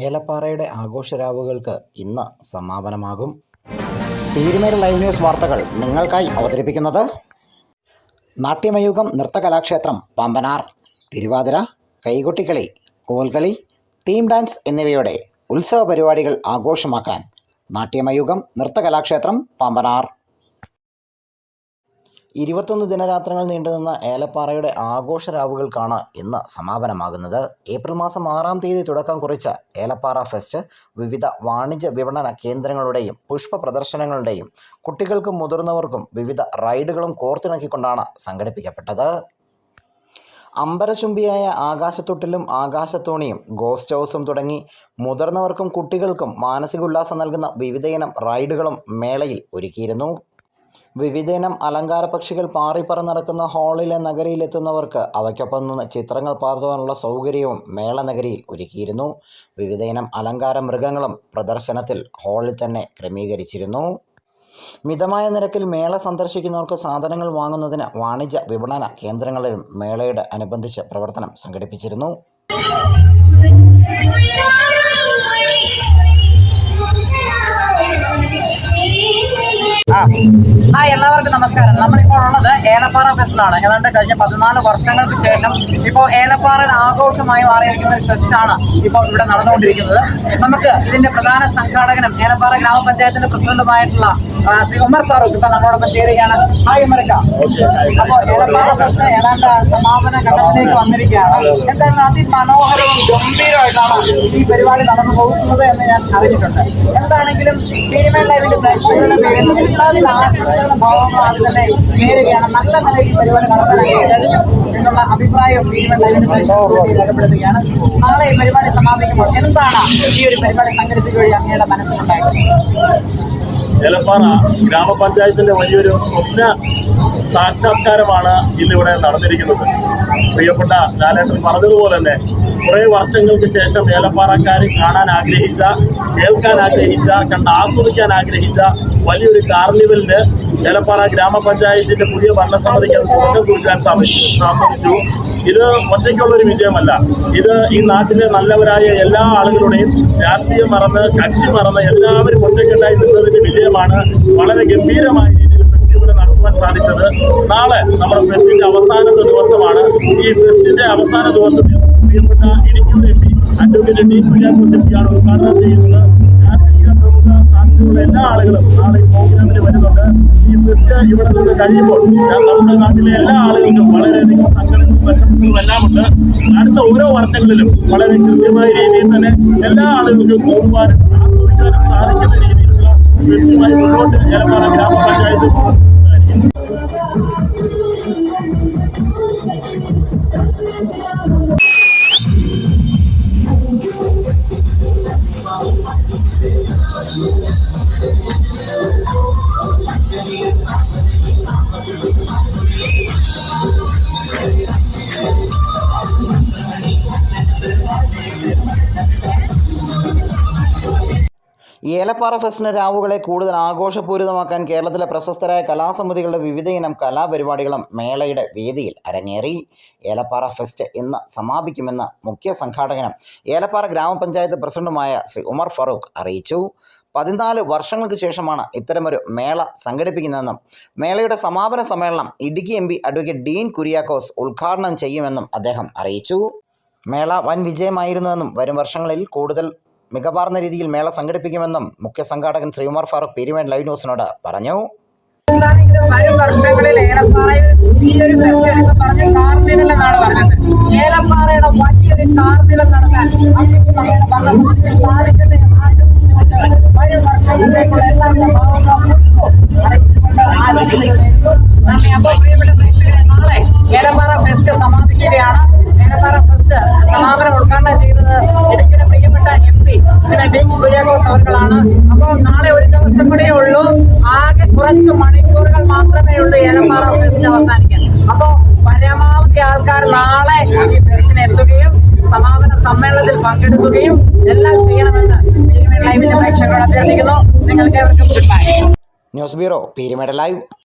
ഏലപ്പാറയുടെ ആഘോഷരാവുകൾക്ക് ഇന്ന് സമാപനമാകും. Peermade live news വാർത്തകൾ നിങ്ങൾക്കായി അവതരിപ്പിക്കുന്നത് നാട്യമയൂഖം നൃത്തകലാക്ഷേത്രം പാമ്പനാർ. തിരുവാതിര, കൈകൊട്ടിക്കളി, കോൽകളി, തീം ഡാൻസ് എന്നിവയുടെ ഉത്സവ പരിപാടികൾ ആഘോഷമാക്കാൻ നാട്യമയൂഖം നൃത്തകലാക്ഷേത്രം പാമ്പനാർ. 21 ദിനരാത്രങ്ങൾ നീണ്ടുനിന്ന ഏലപ്പാറയുടെ ആഘോഷരാവുകൾക്കാണ് ഇന്ന് സമാപനമാകുന്നത്. ഏപ്രിൽ മാസം 6-ാം തീയതി തുടക്കം കുറിച്ച ഏലപ്പാറ ഫെസ്റ്റ് വിവിധ വാണിജ്യ വിപണന കേന്ദ്രങ്ങളുടെയും പുഷ്പ പ്രദർശനങ്ങളുടെയും കുട്ടികൾക്കും മുതിർന്നവർക്കും വിവിധ റൈഡുകളും കോർത്തിണക്കിക്കൊണ്ടാണ് സംഘടിപ്പിക്കപ്പെട്ടത്. അമ്പരചുംബിയായ ആകാശത്തൊട്ടിലും ആകാശത്തോണിയും ഗോസ്റ്റ് ഹൗസും തുടങ്ങി മുതിർന്നവർക്കും കുട്ടികൾക്കും മാനസിക ഉല്ലാസം നൽകുന്ന വിവിധയിനം റൈഡുകളും മേളയിൽ ഒരുക്കിയിരുന്നു. വിവിധയിനം അലങ്കാര പക്ഷികൾ പാറിപ്പറന്നടക്കുന്ന ഹാളിലെ നഗരിയിലെത്തുന്നവർക്ക് അവയ്ക്കൊപ്പം നിന്ന് ചിത്രങ്ങൾ പകർത്തുവാനുള്ള സൗകര്യവും മേള നഗരിയിൽ ഒരുക്കിയിരുന്നു. വിവിധയിനം അലങ്കാര മൃഗങ്ങളും പ്രദർശനത്തിൽ ഹാളിൽ തന്നെ ക്രമീകരിച്ചിരുന്നു. മിതമായ നിരക്കിൽ മേള സന്ദർശിക്കുന്നവർക്ക് സാധനങ്ങൾ വാങ്ങുന്നതിന് വാണിജ്യ വിപണന കേന്ദ്രങ്ങളിലും മേളയോട് അനുബന്ധിച്ച് പ്രവർത്തനം സംഘടിപ്പിച്ചിരുന്നു. എല്ലാവർക്കും നമസ്കാരം. നമ്മളിപ്പോൾ ഉള്ളത് ഏലപ്പാറ ഫെസ്റ്റിലാണ്. ഏതാണ്ട് കഴിഞ്ഞ 14 വർഷങ്ങൾക്ക് ശേഷം ഇപ്പോൾ ഏലപ്പാറയുടെ ആഘോഷമായി മാറിയിരിക്കുന്ന ഒരു ഫെസ്റ്റാണ് ഇപ്പോൾ ഇവിടെ നടന്നുകൊണ്ടിരിക്കുന്നത്. നമുക്ക് ഇതിന്റെ പ്രധാന സംഘാടകനും ഏലപ്പാറ ഗ്രാമപഞ്ചായത്തിന്റെ പ്രസിഡന്റുമായിട്ടുള്ള ശ്രീ ഉമർ ഫാറൂഖ് ഇപ്പോൾ നമ്മളോടൊപ്പം ചേരുകയാണ്. ഹായ് ഉമർക്ക. അപ്പോൾ ഏലപ്പാറ ഫെസ്റ്റ് ഏതാണ്ട് സമാപന ഘട്ടത്തിലേക്ക് വന്നിരിക്കുകയാണ്. എന്തായാലും അതിമനോഹരവും ഗംഭീരമായിട്ടാണ് ഈ പരിപാടി നടന്നു പോകുന്നത് എന്ന് ഞാൻ അറിഞ്ഞിട്ടുണ്ട്. എന്താണെങ്കിലും പീരുമേട് ലൈവിന്റെ പ്രേക്ഷകരുടെ പേരിൽ ആശംസകളും ഭാവങ്ങളും തന്നെ നേരുകയാണ്. നല്ല നിലയിൽ പരിപാടി നടത്താനായി കഴിഞ്ഞു എന്നുള്ള അഭിപ്രായം പീരുമേട് ലൈവിന്റെ പ്രേക്ഷകരുടെ രേഖപ്പെടുത്തുകയാണ്. നാളെ ഈ പരിപാടി സമാപിക്കുമ്പോൾ എന്താണ് ഈ ഒരു പരിപാടി സംഘടിപ്പിക്കുക വഴി അങ്ങയുടെ മനസ്സിലുണ്ടായത്? ഏലപ്പാറ ഗ്രാമപഞ്ചായത്തിന്റെ വലിയൊരു സ്വപ്ന സാക്ഷാത്കാരമാണ് ഇന്നിവിടെ നടന്നിരിക്കുന്നത്. പ്രിയപ്പെട്ട ലാലേട്ടൻ പറഞ്ഞതുപോലെ തന്നെ കുറേ വർഷങ്ങൾക്ക് ശേഷം ഏലപ്പാറക്കാർ കാണാൻ ആഗ്രഹിച്ച, കേൾക്കാൻ ആഗ്രഹിച്ച, കണ്ട് ആസ്വദിക്കാൻ ആഗ്രഹിച്ച വലിയൊരു കാർണിവലിന് ഏലപ്പാറ ഗ്രാമപഞ്ചായത്തിന്റെ പുതിയ ഭരണസമിതിക്ക് അത് തുടക്കം കുറിക്കാൻ സാധിച്ചു. ഇത് ഒറ്റയ്ക്കുള്ളൊരു വിജയമല്ല. ഇത് ഈ നാട്ടിലെ നല്ലവരായ എല്ലാ ആളുകളുടെയും രാഷ്ട്രീയം മറന്ന്, കക്ഷി മറന്ന് എല്ലാവരും ഒറ്റക്കെട്ടായി നിന്നതിന്റെ വിജയമാണ്. വളരെ ഗംഭീരമായ രീതിയിൽ ഫെസ്റ്റിവൽ നടത്തുവാൻ സാധിച്ചത്. നാളെ നമ്മുടെ ഫെസ്റ്റിന്റെ അവസാനത്തെ ദിവസമാണ്. ഈ ഫെസ്റ്റിന്റെ അവസാന ദിവസത്തിൽ പ്രിയപ്പെട്ട ഇടുക്കിയുടെ M P advocate T Kuriakose എംപിയാണ് ഉദ്ഘാടനം ചെയ്യുന്നത്. രാഷ്ട്രീയ പ്രമുഖ സാധ്യതയുള്ള എല്ലാ ആളുകളും നാളെ ഈ പ്രോഗ്രാമിന് വരുന്നുണ്ട്. ഈ ഫെസ്റ്റ് ഇവിടെ നിന്ന് കഴിയുമ്പോൾ നമ്മുടെ നാട്ടിലെ എല്ലാ ആളുകൾക്കും വളരെയധികം സങ്കടങ്ങളും പ്രശംസകളും എല്ലാം ഉണ്ട്. അടുത്ത ഓരോ വർഷങ്ങളിലും വളരെ കൃത്യമായ രീതിയിൽ തന്നെ എല്ലാ ആളുകൾക്കും പോകുവാനും ആസ്വദിക്കാനും സാധിക്കുന്ന രീതിയിലുള്ള ഫെസ്റ്റുമായി മുന്നോട്ട് ഏലപ്പാറ ഗ്രാമപഞ്ചായത്ത് ഏലപ്പാറ ഫെസ്റ്റിന് രാവുകളെ കൂടുതൽ ആഘോഷപൂരിതമാക്കാൻ കേരളത്തിലെ പ്രശസ്തരായ കലാസമിതികളുടെ വിവിധയിനം കലാപരിപാടികളും മേളയുടെ വേദിയിൽ അരങ്ങേറി. ഏലപ്പാറ ഫെസ്റ്റ് ഇന്ന് സമാപിക്കുമെന്ന് മുഖ്യ സംഘാടകനും ഏലപ്പാറ ഗ്രാമപഞ്ചായത്ത് പ്രസിഡന്റുമായ ശ്രീ ഉമർ ഫാറൂഖ് അറിയിച്ചു. 14 വർഷങ്ങൾക്ക് ശേഷമാണ് ഇത്തരമൊരു മേള സംഘടിപ്പിക്കുന്നതെന്നും മേളയുടെ സമാപന സമ്മേളനം Idukki M P advocate Dean Kuriakose ഉദ്ഘാടനം ചെയ്യുമെന്നും അദ്ദേഹം അറിയിച്ചു. മേള വൻ വിജയമായിരുന്നുവെന്നും വരും വർഷങ്ങളിൽ കൂടുതൽ മികവാർന്ന രീതിയിൽ മേള സംഘടിപ്പിക്കുമെന്നും മുഖ്യ സംഘാടകൻ ശ്രീ ഉമർ ഫാറൂഖ് പീരുമേട് ലൈവ് ന്യൂസിനോട് പറഞ്ഞു. വരും വർഷങ്ങളിൽ ഏലപ്പാറയിൽ ഈ ഒരു ഫെസ്റ്റ് പറഞ്ഞ കാർണിവൽ എന്നാണ് പറഞ്ഞത്. ഏലപ്പാറയുടെ വലിയൊരു കാർണിവൽ നടത്താൻ സാധിക്കട്ടെ. വരും വർഷങ്ങളിലേക്കുള്ള എല്ലാ അപ്പോൾ പ്രിയപ്പെട്ട പ്രേക്ഷകരെ, നാളെ ഏലപ്പാറ ഫെസ്റ്റ് സമാപിക്കുകയാണ്. ഏലപ്പാറ ഫെസ്റ്റ് സമാപനം ഉദ്ഘാടനം ചെയ്തത് ഇടുക്കിയുടെ പ്രിയപ്പെട്ട എം പി ടി കുര്യാക്കോസ് അവർകളാണ്. അപ്പോൾ നാളെ ഒരു ദിവസം കൂടെ ഉള്ളൂ. ആകെ കുറച്ച് മണിക്കൂറുകൾ മാത്രമേ ഉള്ളൂ ഏലപ്പാറ ഫെസ്റ്റ് അവസാനിക്കാൻ. അപ്പോൾ പരമാവധി ആൾക്കാർ നാളെ ഈ ഫെസ്റ്റിന് എത്തുകയും സമാപന സമ്മേളനത്തിൽ പങ്കെടുക്കുകയും എല്ലാം ചെയ്യണമെന്ന് പീരുമേട് ലൈവിന്റെ പ്രേക്ഷകരോട് അഭ്യർത്ഥിക്കുന്നു. നിങ്ങൾക്ക് ഏവർക്കും goodbye. News bureau Peermade live.